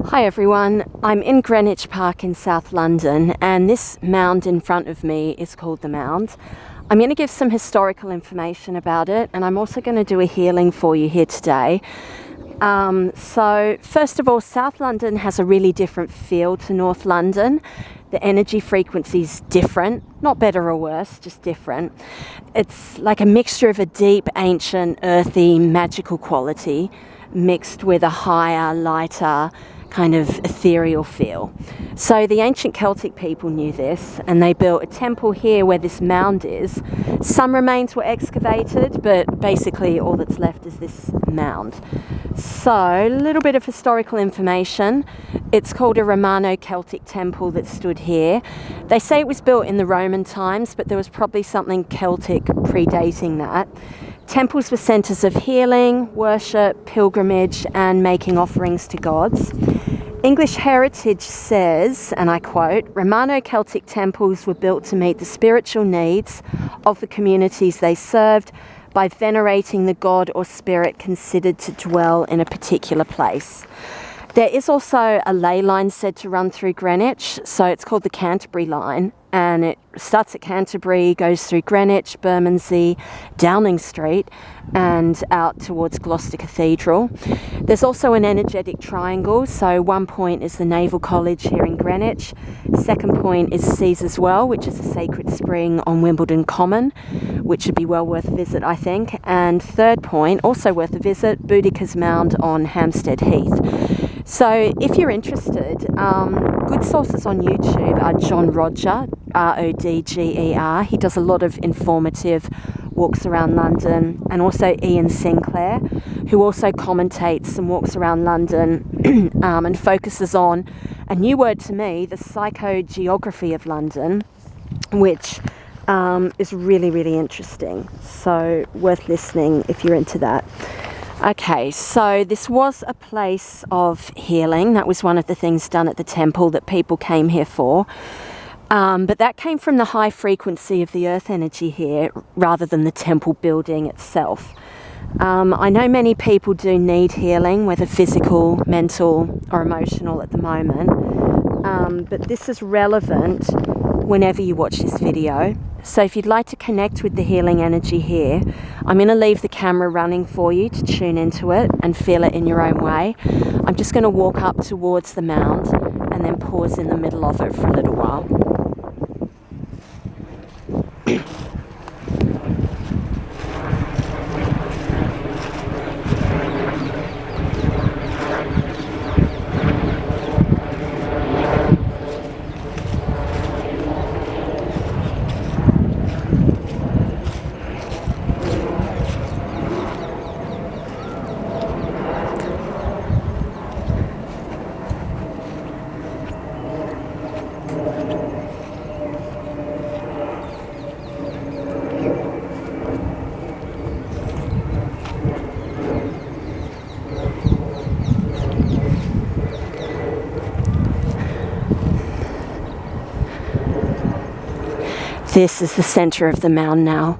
Hi everyone, I'm in Greenwich Park in South London, and this mound in front of me is called the Mound. I'm going to give some historical information about it, and I'm also going to do a healing for you here today. So first of all, South London has a really different feel to North London. The energy frequency is different, not better or worse, just different. It's like a mixture of a deep, ancient, earthy, magical quality mixed with a higher, lighter, kind of ethereal feel. So the ancient Celtic people knew this, and they built a temple here where this mound is. Some remains were excavated, but basically all that's left is this mound. So a little bit of historical information. It's called a Romano Celtic temple that stood here. They say it was built in the Roman times, but there was probably something Celtic predating that. Temples were centres of healing, worship, pilgrimage, and making offerings to gods. English Heritage says, and I quote, Romano Celtic temples were built to meet the spiritual needs of the communities they served by venerating the god or spirit considered to dwell in a particular place. There is also a ley line said to run through Greenwich, so it's called the Caterbury Line, and it starts at Canterbury, goes through Greenwich, Bermondsey, Downing Street, and out towards Gloucester Cathedral. There's also an energetic triangle, so one point is the Naval College here in Greenwich, second point is Caesar's Well, which is a sacred spring on Wimbledon Common, which would be well worth a visit, I think, and third point, also worth a visit, Boudicca's Mound on Hampstead Heath. So if you're interested, good sources on YouTube are John Roger, Rodger. He does a lot of informative walks around London, and also Ian Sinclair, who also commentates and walks around London and focuses on a new word to me, the psychogeography of London, which is really, really interesting. So worth listening if you're into that. Okay, so this was a place of healing. That was one of the things done at the temple that people came here for. But that came from the high frequency of the earth energy here rather than the temple building itself. I know many people do need healing, whether physical, mental or emotional at the moment. But this is relevant whenever you watch this video. So if you'd like to connect with the healing energy here, I'm going to leave the camera running for you to tune into it and feel it in your own way. I'm just going to walk up towards the mound and then pause in the middle of it for a little while. This is the center of the mound now.